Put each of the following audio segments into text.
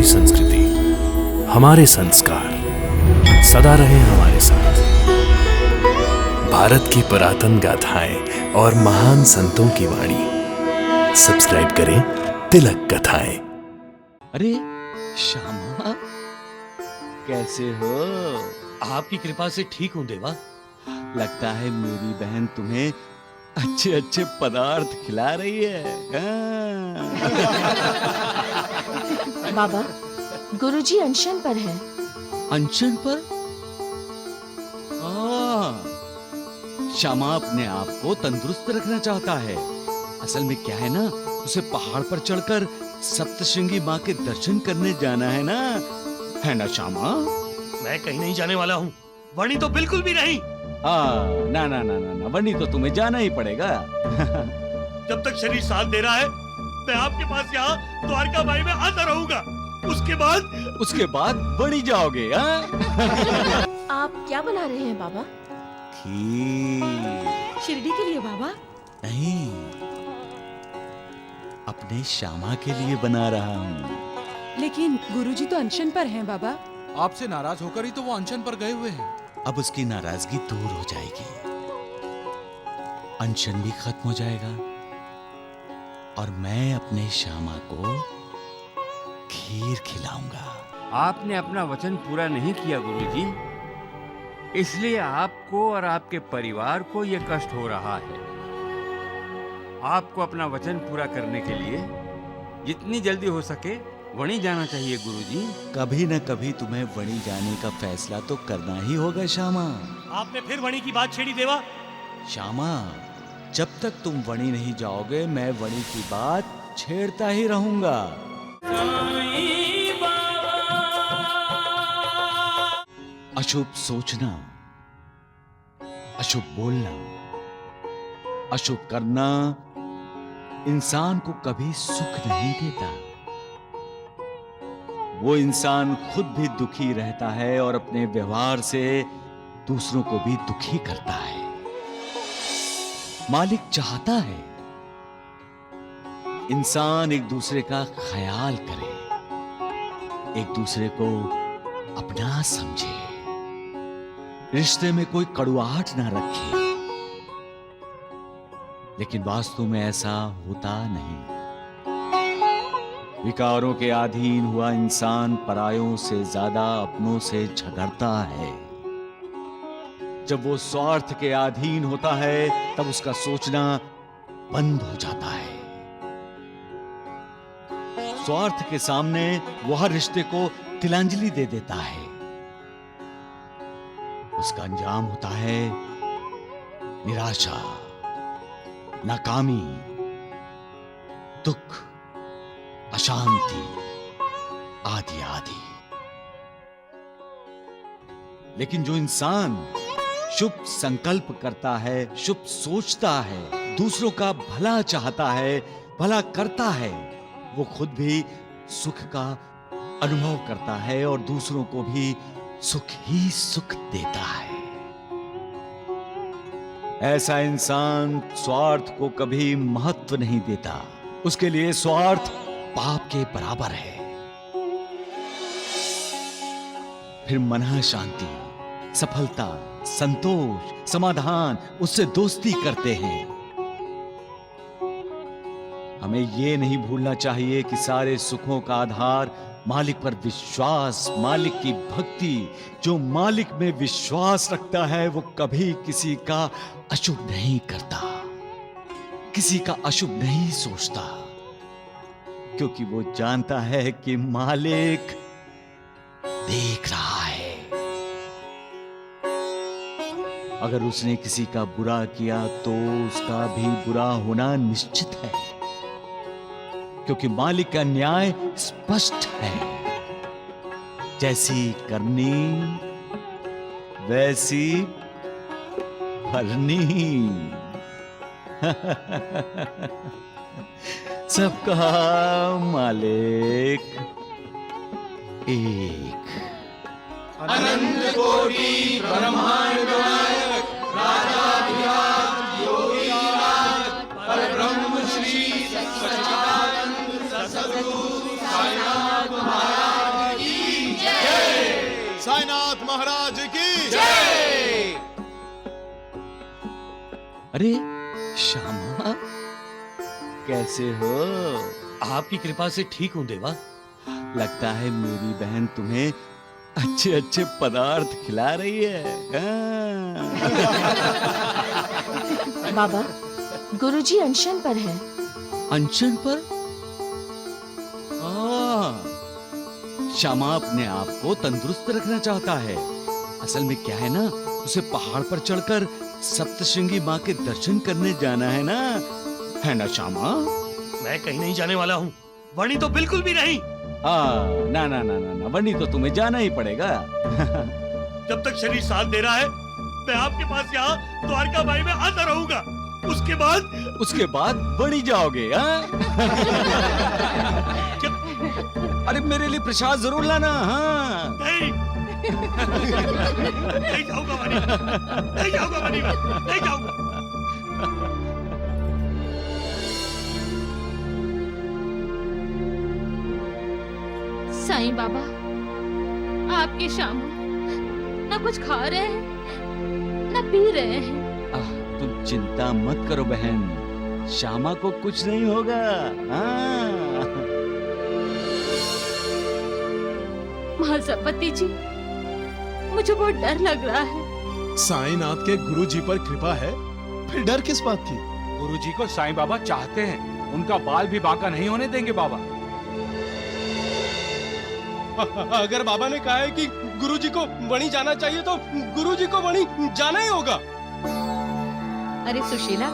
हमारी संस्कृति, हमारे संस्कार सदा रहे हमारे साथ। भारत की पुरातन गाथाएं और महान संतों की वाणी। सब्सक्राइब करें तिलक कथाएं। अरे श्यामा, कैसे हो? आपकी कृपा से ठीक हूं देवा। लगता है मेरी बहन तुम्हें अच्छे अच्छे पदार्थ खिला रही है। बाबा, गुरुजी अनशन पर हैं। अनशन पर? श्यामा अपने आप को तंदुरुस्त रखना चाहता है। असल में क्या है ना, उसे पहाड़ पर चढ़कर सप्तशृंगी माँ के दर्शन करने जाना है ना श्यामा? मैं कहीं नहीं जाने वाला हूँ। वणी तो बिल्कुल भी नहीं। ना ना ना ना ना, वणी तो तुम्हें जाना ही पड़ेगा। जब तक शरीर साथ दे रहा है, मैं आपके पास यहाँ द्वारका माई में आता रहूंगा। उसके बाद वणी जाओगे? आप क्या बना रहे हैं बाबा? खीर। शिरडी के लिए बाबा? नहीं, अपने श्यामा के लिए बना रहा हूँ। लेकिन गुरुजी तो अनशन पर हैं बाबा। आपसे नाराज होकर ही तो वो अनशन पर गए हुए हैं। अब उसकी नाराजगी दूर हो जाएगी, अनशन भी खत्म हो जाएगा और मैं अपने श्यामा को खीर खिलाऊंगा। आपने अपना वचन पूरा नहीं किया गुरुजी, इसलिए आपको और आपके परिवार को यह कष्ट हो रहा है। आपको अपना वचन पूरा करने के लिए जितनी जल्दी हो सके वणी जाना चाहिए गुरुजी। कभी न कभी तुम्हें वणी जाने का फैसला तो करना ही होगा श्यामा। आपने फिर वणी की बात छेड़ी देवा। श्यामा, जब तक तुम वणी नहीं जाओगे, मैं वणी की बात छेड़ता ही रहूंगा। अशुभ सोचना, अशुभ बोलना, अशुभ करना इंसान को कभी सुख नहीं देता। वो इंसान खुद भी दुखी रहता है और अपने व्यवहार से दूसरों को भी दुखी करता है। मालिक चाहता है इंसान एक दूसरे का ख्याल करे, एक दूसरे को अपना समझे, रिश्ते में कोई कड़ुआहट ना रखे। लेकिन वास्तव में ऐसा होता नहीं। विकारों के अधीन हुआ इंसान परायों से ज्यादा अपनों से झगड़ता है। जब वो स्वार्थ के अधीन होता है, तब उसका सोचना बंद हो जाता है। स्वार्थ के सामने वो हर रिश्ते को तिलांजलि दे देता है। उसका अंजाम होता है निराशा, नाकामी, दुख, अशांति आदि आदि। लेकिन जो इंसान शुभ संकल्प करता है, शुभ सोचता है, दूसरों का भला चाहता है, भला करता है, वो खुद भी सुख का अनुभव करता है और दूसरों को भी सुख ही सुख देता है। ऐसा इंसान स्वार्थ को कभी महत्व नहीं देता। उसके लिए स्वार्थ पाप के बराबर है। फिर मन शांति, सफलता, संतोष, समाधान, उससे दोस्ती करते हैं। हमें यह नहीं भूलना चाहिए कि सारे सुखों का आधार मालिक पर विश्वास, मालिक की भक्ति। जो मालिक में विश्वास रखता है वो कभी किसी का अशुभ नहीं करता, किसी का अशुभ नहीं सोचता, क्योंकि वो जानता है कि मालिक देख रहा है। अगर उसने किसी का बुरा किया तो उसका भी बुरा होना निश्चित है, क्योंकि मालिक का न्याय स्पष्ट है। जैसी करनी वैसी भरनी। सबका मालिक एक। अनंत कोटि ब्रह्मांड नायक राजाधिराज योगीराज परब्रह्म श्री सच्चिदानंद सद्गुरु साईनाथ महाराज अरे श्यामा, कैसे हो? आपकी कृपा से ठीक हूँ देवा। लगता है मेरी बहन तुम्हें अच्छे अच्छे पदार्थ खिला रही है। बाबा, गुरुजी अनशन पर हैं। अनशन पर? श्यामा अपने आप को तंदुरुस्त रखना चाहता है। असल में क्या है ना, उसे पहाड़ पर चढ़कर सप्तशृंगी माँ के दर्शन करने जाना है ना श्यामा? मैं कहीं नहीं जाने वाला हूँ, वणी तो बिल्कुल भी नहीं। ना ना ना ना ना, वनी तो तुम्हें जाना ही पड़ेगा। जब तक शरीर साथ दे रहा है, मैं आपके पास यहाँ द्वारका माई में आता रहूंगा। उसके बाद वनी जाओगे? अरे मेरे लिए प्रसाद जरूर लाना। हाँ नहीं नहीं जाऊंगा वनी, नहीं जाऊंगा वनी, नहीं जाऊंगा। साईं बाबा, आपके श्यामा न कुछ खा रहे हैं न पी रहे हैं। तुम चिंता मत करो बहन, श्यामा को कुछ नहीं होगा। महासपति जी, मुझे बहुत डर लग रहा है। साईनाथ के गुरुजी पर कृपा है, फिर डर किस बात की? गुरुजी को साईं बाबा चाहते हैं, उनका बाल भी बांका नहीं होने देंगे बाबा। अगर बाबा ने कहा है कि गुरुजी को वणी जाना चाहिए तो गुरुजी को वणी जाना ही होगा। अरे सुशीला,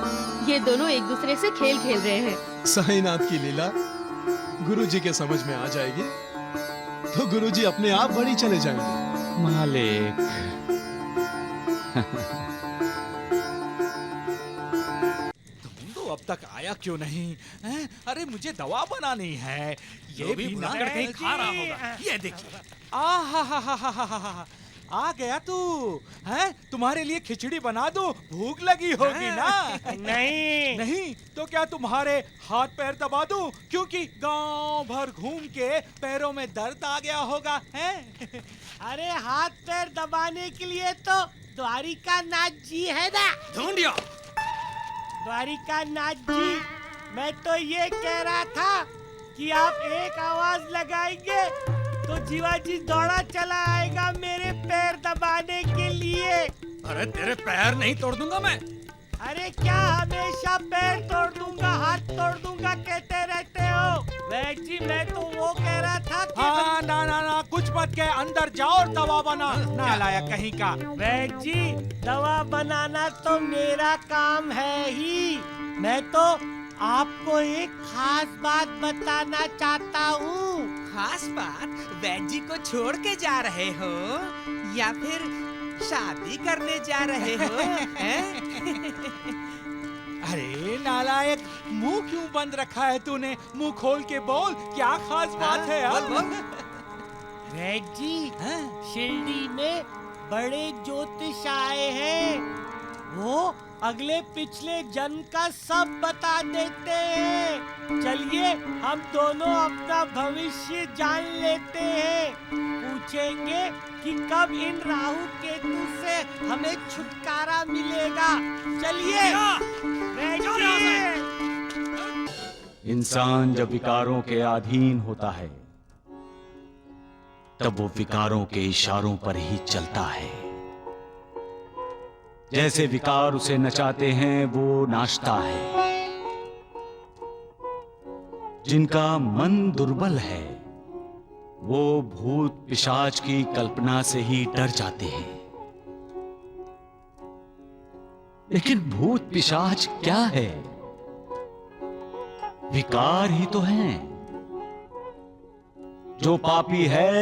ये दोनों एक दूसरे से खेल खेल रहे हैं। साईनाथ की लीला गुरुजी के समझ में आ जाएगी तो गुरुजी अपने आप वणी चले जाएंगे। मालिक, तुम तो अब तक आया क्यों नहीं? अरे मुझे दवा बनानी है। ये भी ना कहीं खा रहा होगा। ये देखिए, आ गया तू। हैं? तुम्हारे लिए खिचड़ी बना दूं? भूख लगी होगी ना? नहीं तो क्या तुम्हारे हाथ पैर दबा दूं? क्योंकि गांव भर घूम के पैरों में दर्द आ गया होगा। हैं? अरे हाथ पैर दबाने के लिए तो द्वारिका नाथ जी है ना। ढूंढियो द्वारिका नाथ जी, मैं तो ये कह रहा था कि आप एक आवाज लगाएंगे तो जीवाजी दौड़ा चला आएगा मेरे पैर दबाने के लिए। अरे तेरे पैर नहीं तोड़ दूंगा मैं। अरे क्या हमेशा पैर तोड़ दूंगा हाथ तोड़ दूंगा कहते रहते हो? वैद जी, मैं तो वो कह रहा था कि ना कुछ मत कह, अंदर जाओ और दवा बना। नालायक कहीं का। वैद जी, दवा बनाना तो मेरा काम है ही। मैं तो आपको एक खास बात बताना चाहता हूँ। खास बात? वैद जी को छोड़ के जा रहे हो या फिर शादी करने जा रहे हो? अरे नालायक, मुंह क्यों बंद रखा है तूने? मुंह खोल के बोल, क्या खास बात है? वैद जी, शिरडी में बड़े ज्योतिष आए हैं। वो अगले पिछले जन्म का सब बता देते हैं। चलिए हम दोनों अपना भविष्य जान लेते हैं। पूछेंगे कि कब इन राहु केतु से हमें छुटकारा मिलेगा। चलिए। इंसान जब विकारों के अधीन होता है तब वो विकारों के इशारों पर ही चलता है। जैसे विकार उसे नचाते हैं वो नाचता है। जिनका मन दुर्बल है वो भूत पिशाच की कल्पना से ही डर जाते हैं। लेकिन भूत पिशाच क्या है? विकार ही तो हैं। जो पापी है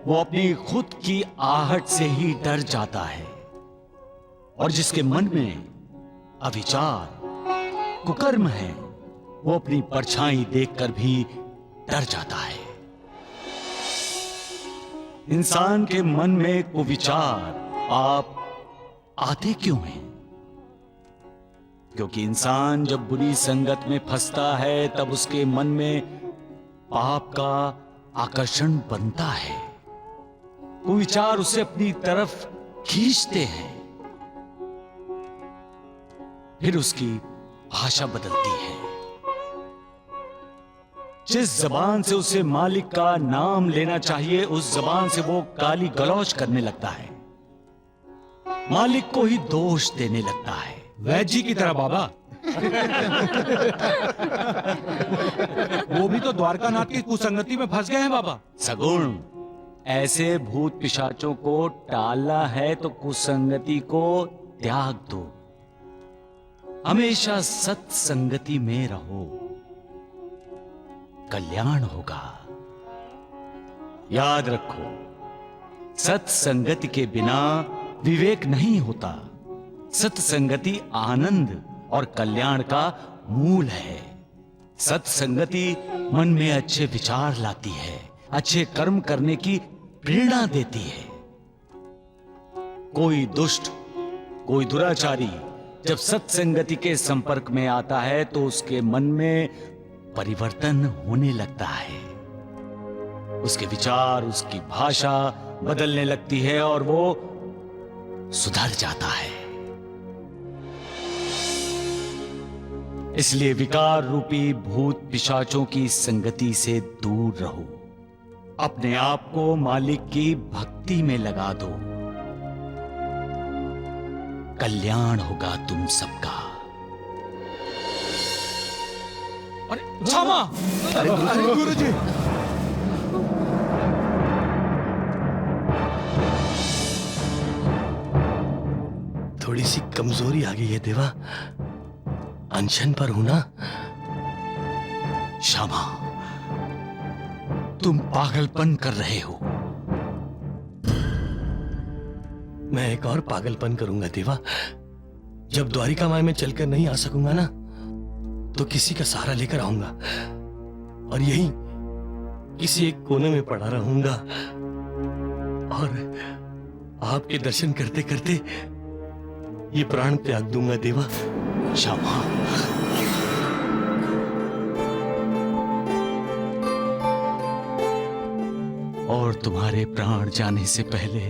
वो अपनी खुद की आहट से ही डर जाता है, और जिसके मन में अविचार कुकर्म है वो अपनी परछाई देखकर भी डर जाता है। इंसान के मन में कुविचार पाप आते क्यों हैं? क्योंकि इंसान जब बुरी संगत में फंसता है तब उसके मन में पाप का आकर्षण बनता है। कुविचार उसे अपनी तरफ खींचते हैं। फिर उसकी भाषा बदलती है। जिस जबान से उसे मालिक का नाम लेना चाहिए, उस जबान से वो गाली गलौज करने लगता है, मालिक को ही दोष देने लगता है। वैद्य जी की तरह बाबा। वो भी तो द्वारकानाथ की कुसंगति में फंस गए हैं बाबा। सगुण, ऐसे भूत पिशाचों को टालना है तो कुसंगति को त्याग दो। हमेशा सत्संगति में रहो, कल्याण होगा। याद रखो, सत्संगति के बिना विवेक नहीं होता। सत्संगति आनंद और कल्याण का मूल है। सत्संगति मन में अच्छे विचार लाती है, अच्छे कर्म करने की प्रेरणा देती है। कोई दुष्ट, कोई दुराचारी जब सत्संगति के संपर्क में आता है तो उसके मन में परिवर्तन होने लगता है। उसके विचार, उसकी भाषा बदलने लगती है और वो सुधर जाता है। इसलिए विकार रूपी भूत पिशाचों की संगति से दूर रहो। अपने आप को मालिक की भक्ति में लगा दो, कल्याण होगा तुम सबका। अरे क्षमा! अरे गुरुजी! थोड़ी सी कमजोरी आ गई है देवा, अनशन पर हूं ना। श्यामा, तुम पागलपन कर रहे हो। मैं एक और पागलपन करूंगा देवा। जब द्वारिका माई में चलकर नहीं आ सकूंगा ना, तो किसी का सहारा लेकर आऊंगा और यही किसी एक कोने में पड़ा रहूंगा और आपके दर्शन करते करते ये प्राण त्याग दूंगा देवा। श्यामा, और तुम्हारे प्राण जाने से पहले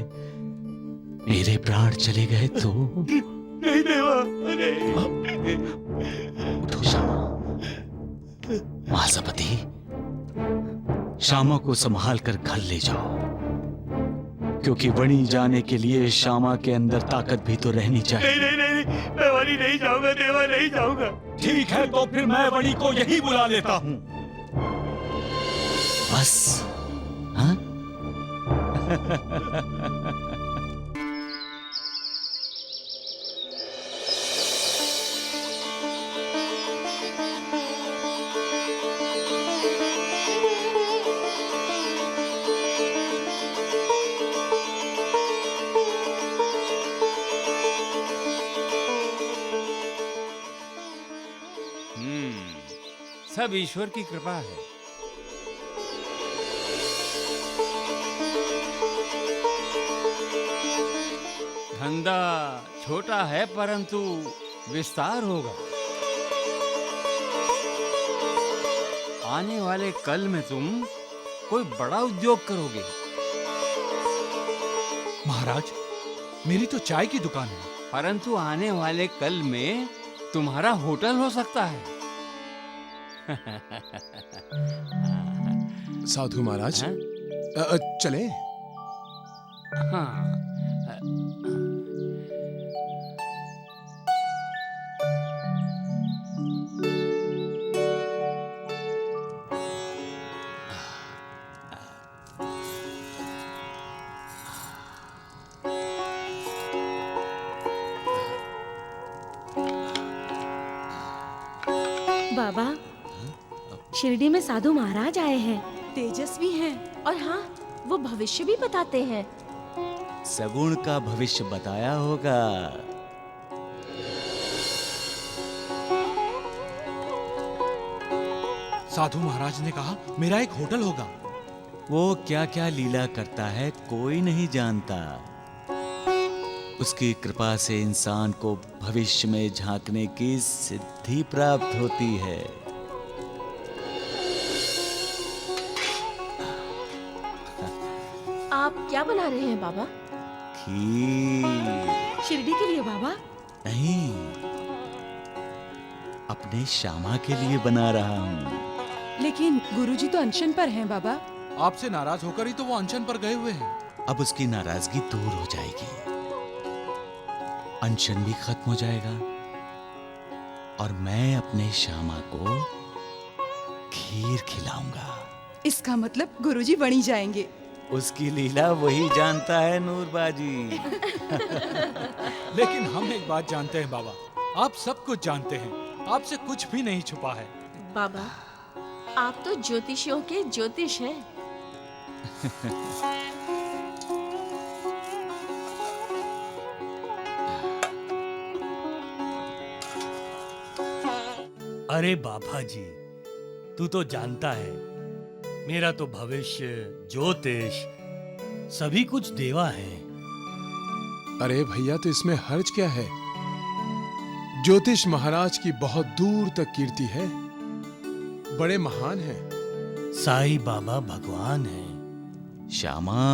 मेरे प्राण चले गए तो? नहीं देवा, नहीं। उठो श्यामा। महासपति, श्यामा को संभाल कर घर ले जाओ, क्योंकि वणी जाने के लिए श्यामा के अंदर ताकत भी तो रहनी चाहिए। नहीं नहीं नहीं, मैं वणी नहीं जाऊंगा देवा, नहीं जाऊंगा। ठीक है, तो फिर मैं वणी को यही बुला लेता हूं। बस, हाँ? सब ईश्वर की कृपा है। धंधा छोटा है परंतु विस्तार होगा। आने वाले कल में तुम कोई बड़ा उद्योग करोगे। महाराज, मेरी तो चाय की दुकान है। परंतु आने वाले कल में तुम्हारा होटल हो सकता है। साधु महाराज, चले? हाँ। बाबा, शिरडी में साधु महाराज आए हैं। तेजस्वी हैं। और हाँ, वो भविष्य भी बताते हैं। सगुण का भविष्य बताया होगा। साधु महाराज ने कहा मेरा एक होटल होगा। वो क्या क्या लीला करता है कोई नहीं जानता। उसकी कृपा से इंसान को भविष्य में झांकने की सिद्धि प्राप्त होती है। आप क्या बना रहे हैं बाबा? खीर। शिरडी के लिए बाबा? नहीं, अपने श्यामा के लिए बना रहा हूँ। लेकिन गुरुजी तो अनशन पर हैं बाबा। आपसे नाराज होकर ही तो वो अनशन पर गए हुए हैं। अब उसकी नाराजगी दूर हो जाएगी, अनशन भी खत्म हो जाएगा और मैं अपने श्यामा को खीर खिलाऊंगा। इसका मतलब गुरुजी बनी जाएंगे। उसकी लीला वही जानता है नूरबाजी। लेकिन हम एक बात जानते हैं बाबा, आप सब कुछ जानते हैं, आपसे कुछ भी नहीं छुपा है। बाबा, आप तो ज्योतिषियों के ज्योतिष हैं। अरे बाबा जी, तू तो जानता है मेरा तो भविष्य, ज्योतिष सभी कुछ देवा है। अरे भैया, तो इसमें हर्ज क्या है? ज्योतिष महाराज की बहुत दूर तक कीर्ति है, बड़े महान हैं। साईं बाबा भगवान हैं। श्यामा,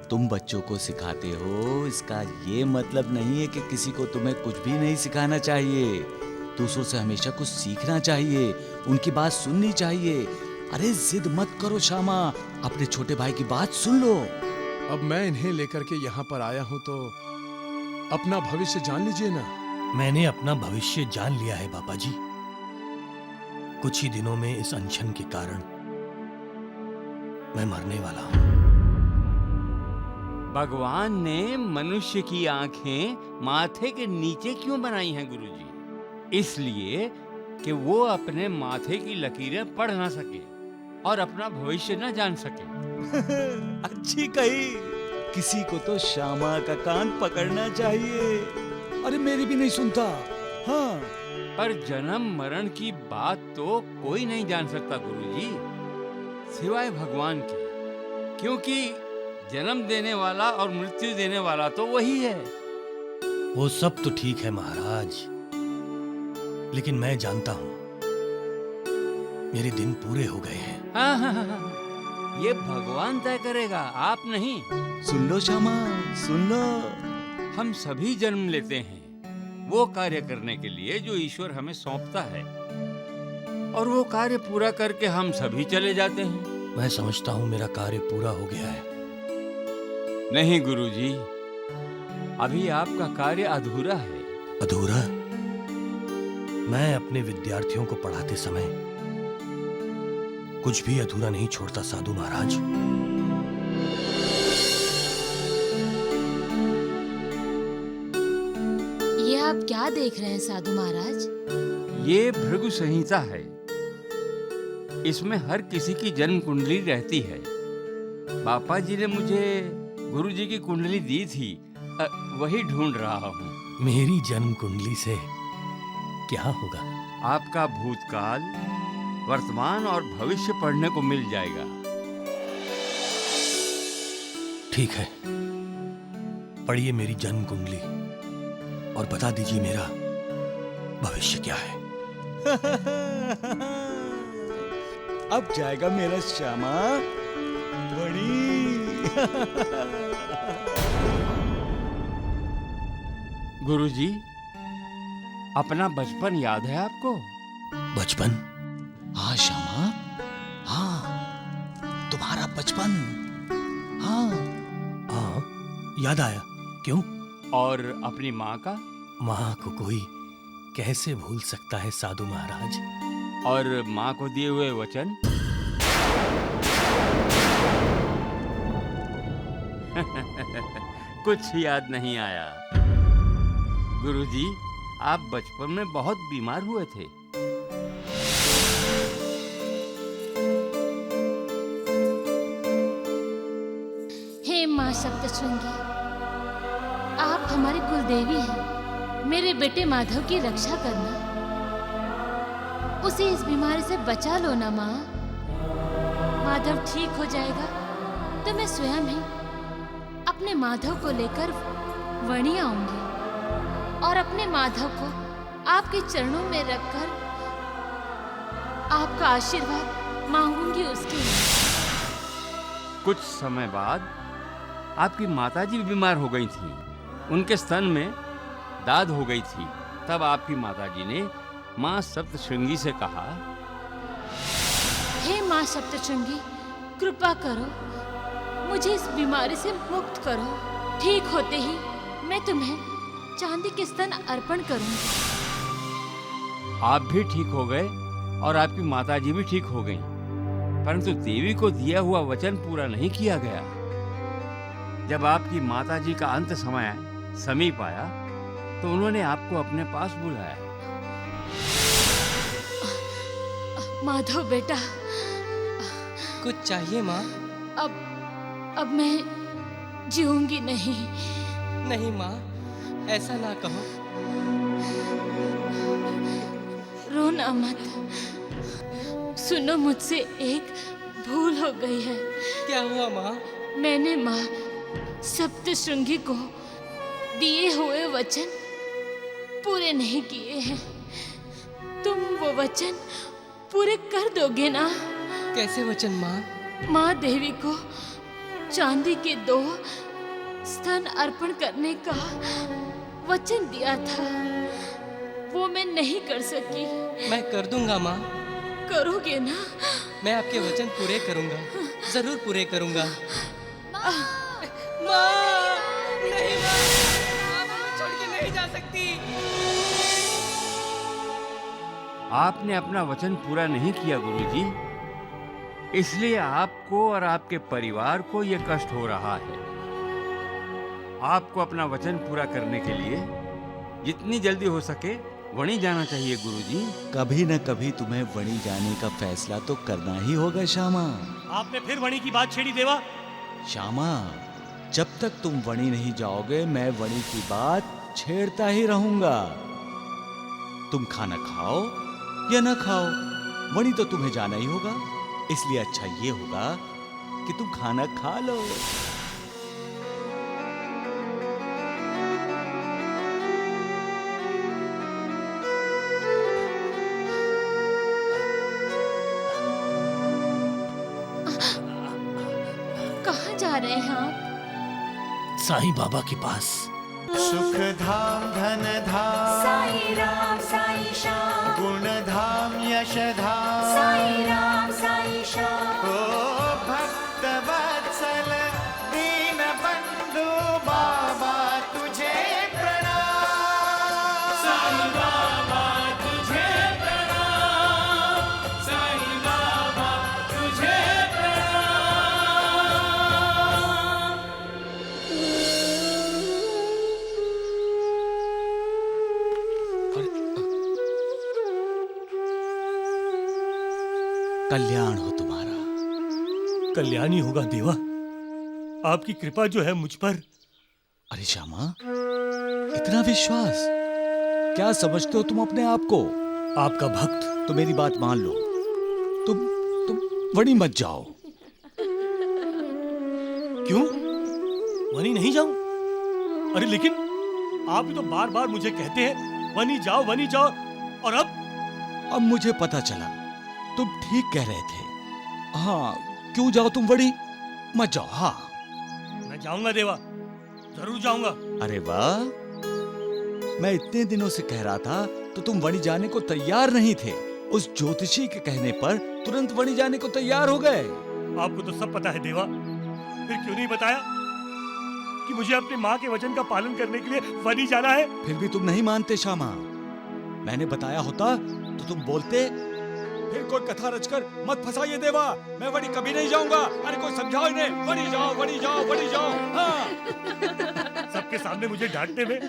तुम बच्चों को सिखाते हो, इसका ये मतलब नहीं है कि किसी को तुम्हें कुछ भी नहीं सिखाना चाहिए। दूसरों से हमेशा कुछ सीखना चाहिए, उनकी बात सुननी चाहिए। अरे जिद मत करो श्यामा, अपने छोटे भाई की बात सुन लो। अब मैं इन्हें लेकर के यहाँ पर आया हूँ तो अपना भविष्य जान लीजिए ना। मैंने अपना भविष्य जान लिया है बाबा जी। कुछ ही दिनों में इस अनशन के कारण मैं मरने वाला हूँ। भगवान ने मनुष्य की आंखें माथे के नीचे क्यों बनाई हैं गुरुजी? इसलिए कि वो अपने माथे की लकीरें पढ़ ना सके और अपना भविष्य न जान सके। अच्छी कही। किसी को तो श्यामा का कान पकड़ना चाहिए। अरे मेरी भी नहीं सुनता। हाँ, पर जन्म मरण की बात तो कोई नहीं जान सकता गुरुजी, सिवाय भगवान के, क्योंकि जन्म देने वाला और मृत्यु देने वाला तो वही है। वो सब तो ठीक है महाराज, लेकिन मैं जानता हूं मेरे दिन पूरे हो गए हैं। हाँ, ये भगवान तय करेगा, आप नहीं। सुन लो श्यामा, सुन लो। हम सभी जन्म लेते हैं वो कार्य करने के लिए जो ईश्वर हमें सौंपता है, और वो कार्य पूरा करके हम सभी चले जाते हैं। मैं समझता हूं मेरा कार्य पूरा हो गया है। नहीं गुरुजी, अभी आपका कार्य अधूरा है। अधूरा? मैं अपने विद्यार्थियों को पढ़ाते समय कुछ भी अधूरा नहीं छोड़ता साधु महाराज। ये आप क्या देख रहे हैं साधु महाराज? ये भृगु संहिता है। इसमें हर किसी की जन्म कुंडली रहती है। पापा जी ने मुझे गुरुजी की कुंडली दी थी, वही ढूंढ रहा हूँ। मेरी जन्म कुंडली से क्या होगा? आपका भूतकाल, वर्तमान और भविष्य पढ़ने को मिल जाएगा। ठीक है, पढ़िए मेरी जन्म कुंडली और बता दीजिए मेरा भविष्य क्या है। अब जाएगा मेरा श्यामा बड़ी। गुरुजी, अपना बचपन याद है आपको? बचपन? हाँ श्यामा, हाँ, तुम्हारा बचपन। हाँ हाँ, याद आया। क्यों? और अपनी माँ का? माँ को कोई कैसे भूल सकता है साधु महाराज? और माँ को दिए हुए वचन? कुछ याद नहीं आया। गुरुजी, आप बचपन में बहुत बीमार हुए थे। हे माँ सप्तशृंगी, आप हमारी कुलदेवी हैं। मेरे बेटे माधव की रक्षा करना, उसे इस बीमारी से बचा लो ना माँ। माधव ठीक हो जाएगा तो मैं स्वयं ही अपने माधव को लेकर वणी आऊंगी और अपने माधव को आपके चरणों में रखकर आपका आशीर्वाद मांगूंगी उसके लिए। कुछ समय बाद आपकी माताजी भी बीमार हो गई थी। उनके स्तन में दाद हो गई थी। तब आपकी माताजी ने माँ सप्तशृंगी से कहा, हे माँ सप्तशृंगी, कृपा करो, मुझे इस बीमारी से मुक्त करो। ठीक होते ही मैं तुम्हें चांदी के स्तन अर्पण करूंगी। आप भी ठीक हो गए और आपकी माताजी भी ठीक हो गईं। परंतु देवी को दिया हुआ वचन पूरा नहीं किया गया। जब आपकी माताजी का अंत समय समीप आया तो उन्होंने आपको अपने पास बुलाया। माधव बेटा, कुछ चाहिए माँ? अब मैं जीऊंगी नहीं। नहीं माँ, ऐसा ना कहो। रोना मत। सुनो, मुझसे एक भूल हो गई है। क्या हुआ माँ? मैंने माँ सप्तशृंगी को दिए हुए वचन पूरे नहीं किए हैं। तुम वो वचन पूरे कर दोगे ना? कैसे वचन माँ? माँ देवी को चांदी के 2 स्तन अर्पण करने का वचन दिया था, वो मैं नहीं कर सकी। मैं कर दूंगा माँ। करोगे ना? मैं आपके वचन पूरे करूंगा, जरूर पूरे करूंगा। माँ, नहीं माँ, आप हमें छोड़ के नहीं जा सकती। आपने अपना वचन पूरा नहीं किया गुरुजी, इसलिए आपको और आपके परिवार को यह कष्ट हो रहा है। आपको अपना वचन पूरा करने के लिए जितनी जल्दी हो सके वणी जाना चाहिए गुरुजी। कभी न कभी तुम्हें वणी जाने का फैसला तो करना ही होगा श्यामा। आपने फिर वणी की बात छेड़ी देवा। श्यामा, जब तक तुम वणी नहीं जाओगे मैं वणी की बात छेड़ता ही रहूंगा। तुम खाना खाओ या ना खाओ, वणी तो तुम्हें जाना ही होगा। इसलिए अच्छा ये होगा कि तुम खाना खा लो। कहाँ जा रहे हैं आप? साईं बाबा के पास। सुख धाम धन धाम साई राम साई श्याम, गुण धाम यश धाम साई राम साई श्याम। ओ भक्त वत्सल दीन बंधु बाबा तुझे प्रणाम। साई बाबा तुझे प्रणाम, साई बाबा तुझे कल्याण हो तुम्हारा। कल्याण ही होगा देवा। आपकी कृपा जो है मुझ पर। अरे श्यामा, इतना विश्वास? क्या समझते हो तुम अपने आप को? आपका भक्त। तो मेरी बात मान लो, तुम वणी मत जाओ। क्यों? वनी नहीं जाऊं? अरे लेकिन आप भी तो बार बार मुझे कहते हैं वनी जाओ वनी जाओ, और अब मुझे पता चला तुम ठीक कह रहे थे। हाँ, क्यों जाओ तुम वणी? मत जाओ। हाँ, मैं जाऊंगा देवा, जरूर जाऊंगा। अरे वाह, मैं इतने दिनों से कह रहा था तो तुम वणी जाने को तैयार नहीं थे। उस ज्योतिषी के कहने पर तुरंत वणी जाने को तैयार हो गए। आपको तो सब पता है देवा, फिर क्यों नहीं बताया कि मुझे अपनी माँ के वचन का पालन करने के लिए वनी जाना है? फिर भी तुम नहीं मानते श्यामा। मैंने बताया होता तो तुम बोलते। फिर कोई कथा रचकर मत फंसाइए देवा, मैं वणी कभी नहीं जाऊंगा। अरे कोई समझाओ इन्हें, वणी जाओ वणी जाओ वणी जाओ। हाँ। सबके सामने मुझे डांटने में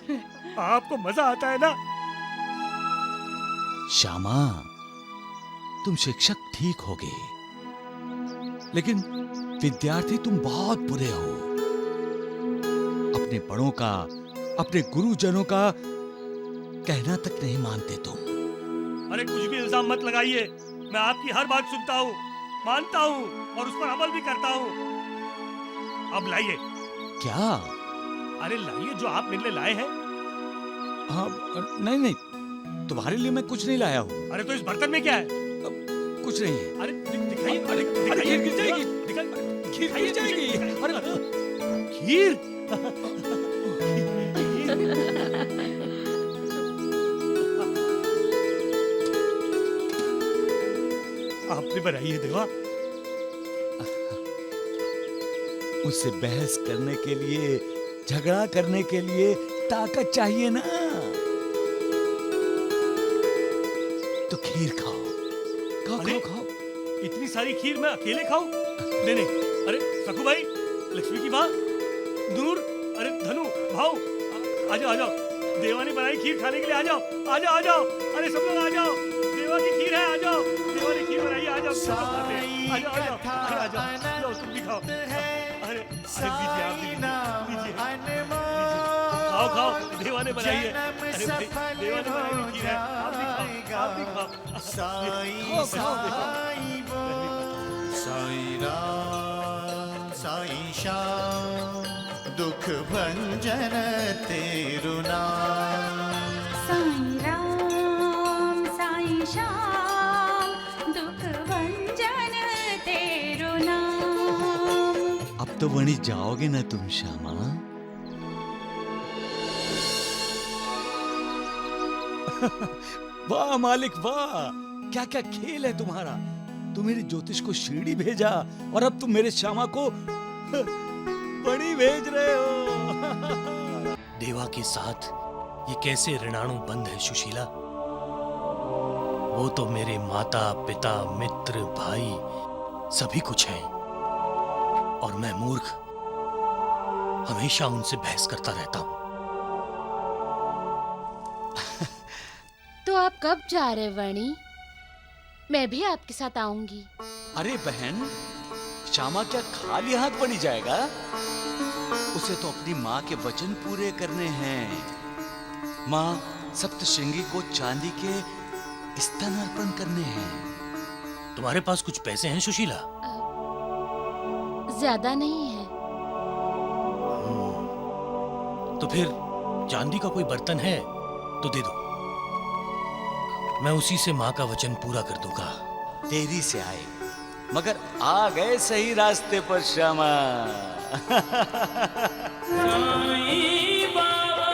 आपको मजा आता है ना? श्यामा, तुम शिक्षक ठीक होगे, लेकिन विद्यार्थी तुम बहुत बुरे हो। अपने बड़ों का, अपने गुरुजनों का कहना तक नहीं मानते तुम। अरे कुछ भी इल्जाम मत लगाइए। मैं आपकी हर बात सुनता हूँ, मानता हूँ और उस पर अमल भी करता हूँ। अब लाइए। क्या? अरे लाइए जो आप मेरे लिए लाए हैं। हाँ, नहीं नहीं, तुम्हारे लिए मैं कुछ नहीं लाया हूँ। अरे तो इस बर्तन में क्या है? कुछ नहीं है। अरे दिखाइए। अरे खीर गिर जाएगी, खीर गिर जाएगी। अरे खीर? आपने बनाई है देवा। उससे बहस करने के लिए, झगड़ा करने के लिए ताकत चाहिए ना। तो खीर खाओ, खाओ अरे, खाओ खाओ। इतनी सारी खीर मैं अकेले खाऊं? नहीं नहीं, अरे सकू भाई, लक्ष्मी की माँ, नूर, अरे धनु भाऊ, आ जाओ आ जाओ, देवा ने बनाई खीर खाने के लिए, आ जाओ आ जाओ आ जाओ, अरे सब लोग आ जाओ, देवा की खीर है, आ जाओ, देवा ने खीर बनाई है, आ जाओ सब लोग खाते हैं, आ जाओ आ जाओ आ जाओ, लो तुम भी खाओ। अरे लीजिए आप भी लीजिए, खाओ खाओ, देवा ने बनाई है, अरे भाई देवा ने बनाई हुई खीर है, आप भी खाओ, आप भी खाओ, खाओ खाओ। साई राम साई श्याम दुख भंजन तेरु नाम। साई राम साई श्याम दुख भंजन तेरो नाम। अब तो वणी जाओगे ना तुम श्यामा? वाह मालिक वाह, क्या क्या खेल है तुम्हारा। तुम मेरे ज्योतिष को शिरडी भेजा और अब तुम मेरे श्यामा को बड़ी भेज रहे हो। देवा के साथ ये कैसे ऋणाणु बंध है सुशीला। वो तो मेरे माता पिता मित्र भाई सभी कुछ हैं, और मैं मूर्ख हमेशा उनसे बहस करता रहता हूं। तो आप कब जा रहे वणी? मैं भी आपके साथ आऊंगी। अरे बहन, श्यामा क्या खाली हाथ बनी जाएगा? उसे तो अपनी माँ के वचन पूरे करने हैं। माँ सप्तशृंगी को चांदी के स्तन अर्पण करने हैं। तुम्हारे पास कुछ पैसे हैं सुशीला? ज्यादा नहीं है। तो फिर चांदी का कोई बर्तन है तो दे दो, मैं उसी से माँ का वचन पूरा कर दूंगा। देरी से आए मगर आ गए सही रास्ते पर श्यामा। साईं बाबा